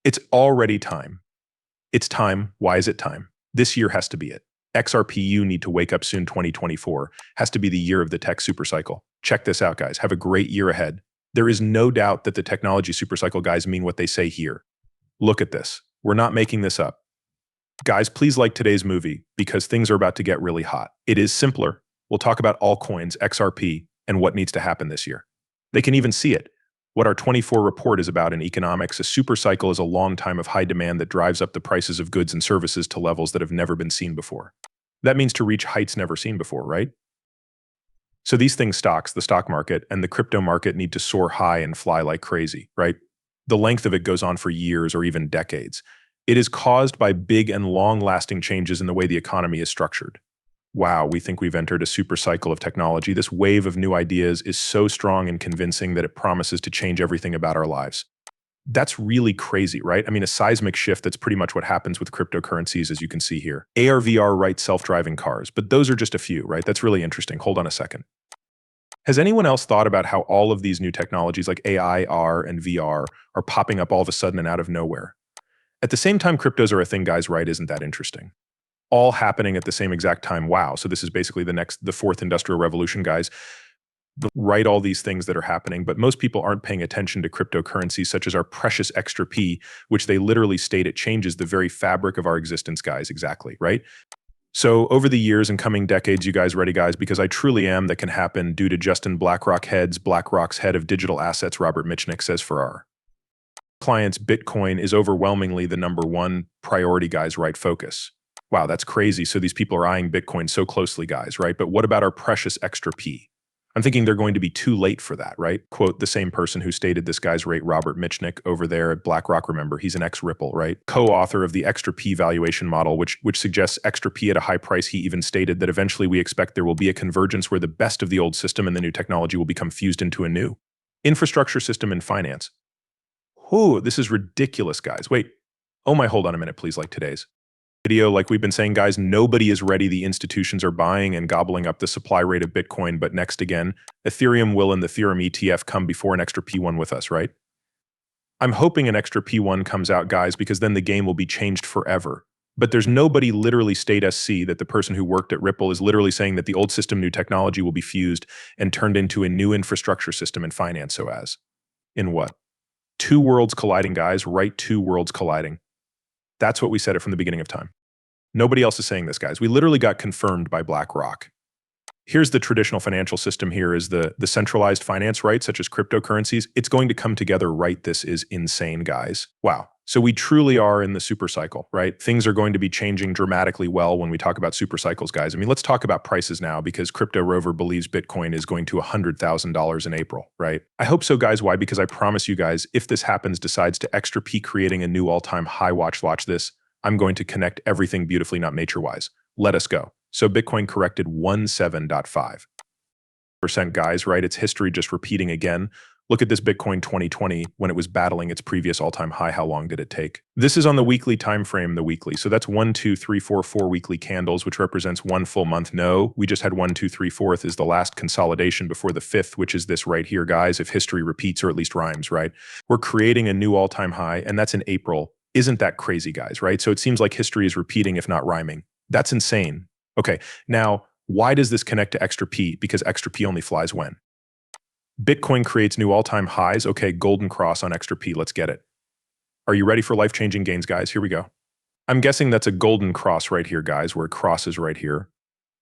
It's already time. It's time. Why is it time? This year has to be it. XRP need to wake up soon. 2024 has to be the year of the tech supercycle. Check this out, guys. Have a great year ahead. There is no doubt that the technology supercycle guys mean what they say here. Look at this. We're not making this up. Guys, please like today's movie because things are about to get really hot. It is simpler. We'll talk about altcoins, XRP, and what needs to happen this year. They can even see it. What our 24 report is about in economics, a supercycle is a long time of high demand that drives up the prices of goods and services to levels that have never been seen before. That means to reach heights never seen before, right? So these things, stocks, the stock market, and the crypto market need to soar high and fly like crazy, right? The length of it goes on for years or even decades. It is caused by big and long-lasting changes in the way the economy is structured. Wow, we think we've entered a super cycle of technology. This wave of new ideas is so strong and convincing that it promises to change everything about our lives. That's really crazy, right? I mean, a seismic shift, that's pretty much what happens with cryptocurrencies, as you can see here. AR/VR, right, self-driving cars, but those are just a few, right? That's really interesting. Hold on a second. Has anyone else thought about how all of these new technologies like AI, R, and VR are popping up all of a sudden and out of nowhere? At the same time cryptos are a thing, guys, right? Isn't that interesting? All happening at the same exact time. Wow. So this is basically the fourth industrial revolution, guys. Right, all these things that are happening, but most people aren't paying attention to cryptocurrencies such as our precious XRP, which they literally state it changes the very fabric of our existence, guys. Exactly, right? So over the years and coming decades, you guys ready, guys? Because I truly am, that can happen due to Justin BlackRock's head of digital assets, Robert Mitchnick, says for our clients, Bitcoin is overwhelmingly the #1 priority, guys, right? Focus. Wow, that's crazy. So these people are eyeing Bitcoin so closely, guys, right? But what about our precious XRP? I'm thinking they're going to be too late for that, right? Quote, the same person who stated this, guy's rate, Robert Mitchnick over there at BlackRock. Remember, he's an ex-Ripple, right? Co-author of the XRP valuation model, which suggests XRP at a high price. He even stated that eventually we expect there will be a convergence where the best of the old system and the new technology will become fused into a new infrastructure system in finance. Whoa, this is ridiculous, guys. Wait, oh my, hold on a minute, please, like today's video, like we've been saying, guys, nobody is ready. The institutions are buying and gobbling up the supply rate of Bitcoin. But next again, Ethereum will and the Ethereum ETF come before an extra P1 with us, right? I'm hoping an extra P1 comes out, guys, because then the game will be changed forever. But there's nobody literally state SC that the person who worked at Ripple is literally saying that the old system, new technology will be fused and turned into a new infrastructure system in finance. So as in what? Two worlds colliding, guys, right? Two worlds colliding. That's what we said it from the beginning of time. Nobody else is saying this, guys. We literally got confirmed by BlackRock. Here's the traditional financial system. Here is the centralized finance, right? Such as cryptocurrencies. It's going to come together, right? This is insane, guys. Wow. So we truly are in the super cycle, right? Things are going to be changing dramatically well when we talk about super cycles, guys. I mean, let's talk about prices now, because Crypto Rover believes Bitcoin is going to $100,000 in April, right? I hope so, guys. Why? Because I promise you guys, if this happens, decides to extra peak, creating a new all-time high, watch this, I'm going to connect everything beautifully, not nature-wise. Let us go. So Bitcoin corrected 17.5%, guys, right? It's history just repeating again. Look at this Bitcoin 2020 when it was battling its previous all-time high. How long did it take? This is on the weekly time frame, the weekly. So that's 1, 2, 3, 4, 4 weekly candles, which represents one full month. No, we just had 1, 2, 3, 4th is the last consolidation before the 5th, which is this right here, guys. If history repeats or at least rhymes, right? We're creating a new all-time high, and that's in April. Isn't that crazy, guys, right? So it seems like history is repeating, if not rhyming. That's insane. Okay, now, why does this connect to extra P? Because extra P only flies when Bitcoin creates new all-time highs. Okay, golden cross on extra P. Let's get it. Are you ready for life-changing gains, guys? Here we go. I'm guessing that's a golden cross right here, guys, where it crosses right here,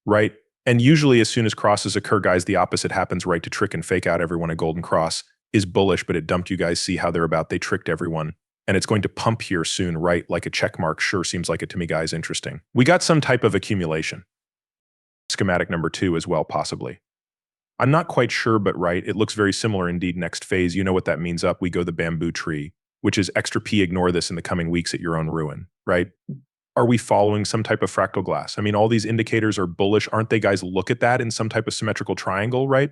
right? And usually as soon as crosses occur, guys, the opposite happens, right? To trick and fake out everyone, a golden cross is bullish, but it dumped. You guys see how they're about. They tricked everyone. And it's going to pump here soon, right? Like a check mark. Sure seems like it to me, guys. Interesting. We got some type of accumulation. Schematic number 2 as well, possibly. I'm not quite sure, but right, it looks very similar indeed. Next phase, you know what that means. Up we go, the bamboo tree, which is extra P. Ignore this in the coming weeks at your own ruin, right? Are we following some type of fractal glass? I mean, all these indicators are bullish, aren't they, guys? Look at that in some type of symmetrical triangle, right?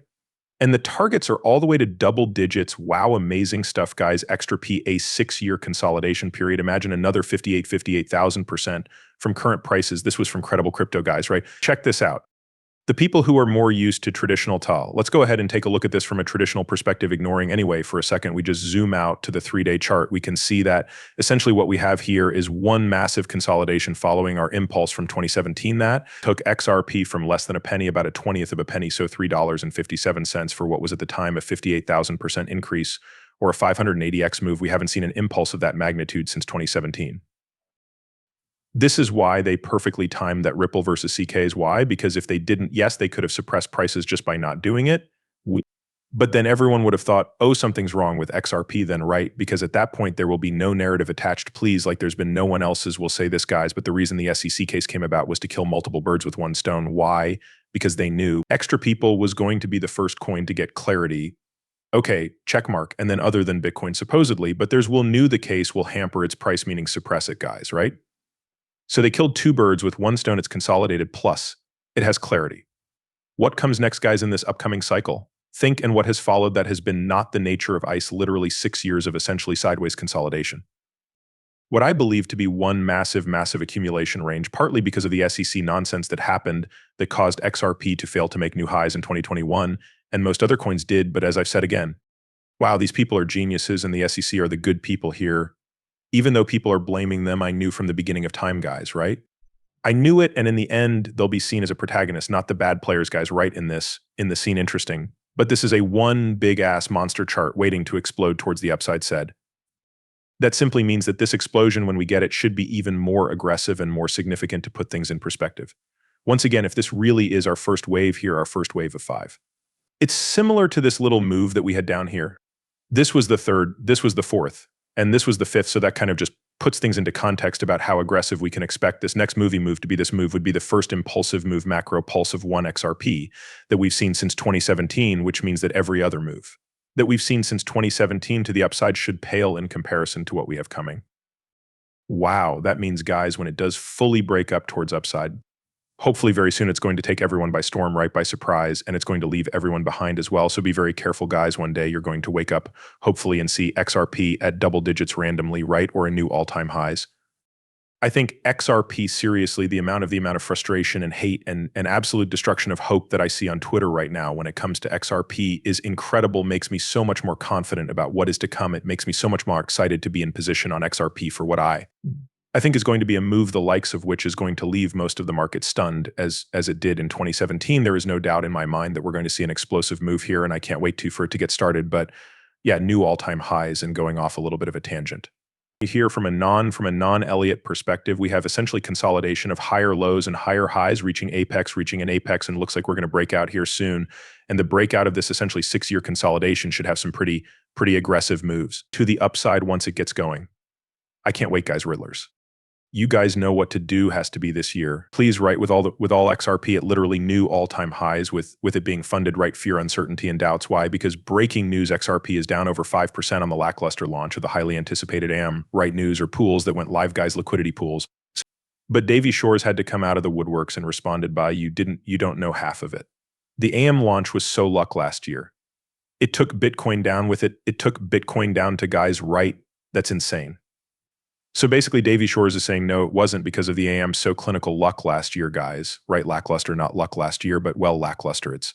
And the targets are all the way to double digits. Wow, amazing stuff, guys. Extra P, a 6-year consolidation period. Imagine another 58,000% from current prices. This was from Credible Crypto, guys, right? Check this out. The people who are more used to traditional tal. Let's go ahead and take a look at this from a traditional perspective, ignoring anyway for a second. We just zoom out to the 3-day chart. We can see that essentially what we have here is one massive consolidation following our impulse from 2017 that took XRP from less than a penny, about a 20th of a penny, so $3.57 for what was at the time a 58,000% increase or a 580x move. We haven't seen an impulse of that magnitude since 2017. This is why they perfectly timed that Ripple versus CK's. Why? Because if they didn't, yes, they could have suppressed prices just by not doing it. But then everyone would have thought, oh, something's wrong with XRP then, right? Because at that point, there will be no narrative attached. Please, like there's been no one else's will say this, guys. But the reason the SEC case came about was to kill multiple birds with one stone. Why? Because they knew extra people was going to be the first coin to get clarity. Okay, check mark. And then other than Bitcoin, supposedly, but there's will knew the case will hamper its price, meaning suppress it, guys, right? So they killed two birds with one stone. It's consolidated, plus it has clarity. What comes next, guys, in this upcoming cycle? Think and what has followed that has been not the nature of ICE, literally 6 years of essentially sideways consolidation. What I believe to be one massive accumulation range, partly because of the SEC nonsense that happened that caused XRP to fail to make new highs in 2021, and most other coins did, but as I've said again, wow, these people are geniuses and the SEC are the good people here. Even though people are blaming them, I knew from the beginning of time, guys, right? I knew it, and in the end, they'll be seen as a protagonist, not the bad players, guys, right in the scene. Interesting. But this is a one big-ass monster chart waiting to explode towards the upside said. That simply means that this explosion, when we get it, should be even more aggressive and more significant to put things in perspective. Once again, if this really is our first wave here, our first wave of 5. It's similar to this little move that we had down here. This was the third, this was the fourth. And this was the fifth, so that kind of just puts things into context about how aggressive we can expect this next move to be. This move would be the first impulsive move, macro pulse of 1 XRP that we've seen since 2017, which means that every other move that we've seen since 2017 to the upside should pale in comparison to what we have coming. Wow, that means, guys, when it does fully break up towards upside, hopefully very soon it's going to take everyone by storm, right, by surprise, and it's going to leave everyone behind as well. So be very careful, guys. One day you're going to wake up, hopefully, and see XRP at double digits randomly, right, or a new all-time highs. I think XRP, seriously, the amount of frustration and hate and absolute destruction of hope that I see on Twitter right now when it comes to XRP is incredible, makes me so much more confident about what is to come. It makes me so much more excited to be in position on XRP for what I think is going to be a move the likes of which is going to leave most of the market stunned as it did in 2017. There is no doubt in my mind that we're going to see an explosive move here, and I can't wait for it to get started. But yeah, new all-time highs and going off a little bit of a tangent. Here from a non-Elliott perspective, we have essentially consolidation of higher lows and higher highs reaching an apex, and looks like we're going to break out here soon. And the breakout of this essentially 6-year consolidation should have some pretty aggressive moves to the upside once it gets going. I can't wait, guys, Riddlers. You guys know what to do has to be this year. Please, right, with all XRP at literally new all-time highs with it being funded, right, fear, uncertainty, and doubts. Why? Because breaking news, XRP is down over 5% on the lackluster launch of the highly anticipated AM, right, news or pools that went live, guys, liquidity pools. But Davy Shores had to come out of the woodworks and responded by, you don't know half of it. The AM launch was so luck last year. It took Bitcoin down with it. It took Bitcoin down to, guys, right, that's insane. So basically, Davy Shores is saying, no, it wasn't because of the AM so clinical luck last year, guys, right? Lackluster, not luck last year, but well, lackluster. It's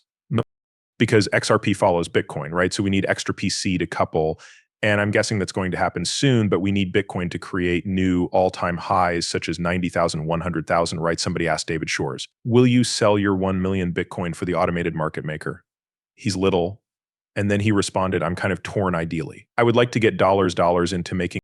because XRP follows Bitcoin, right? So we need extra PC to couple. And I'm guessing that's going to happen soon, but we need Bitcoin to create new all-time highs, such as 90,000, 100,000, right? Somebody asked David Shores, will you sell your 1 million Bitcoin for the automated market maker? He's little. And then he responded, I'm kind of torn ideally. I would like to get dollars into making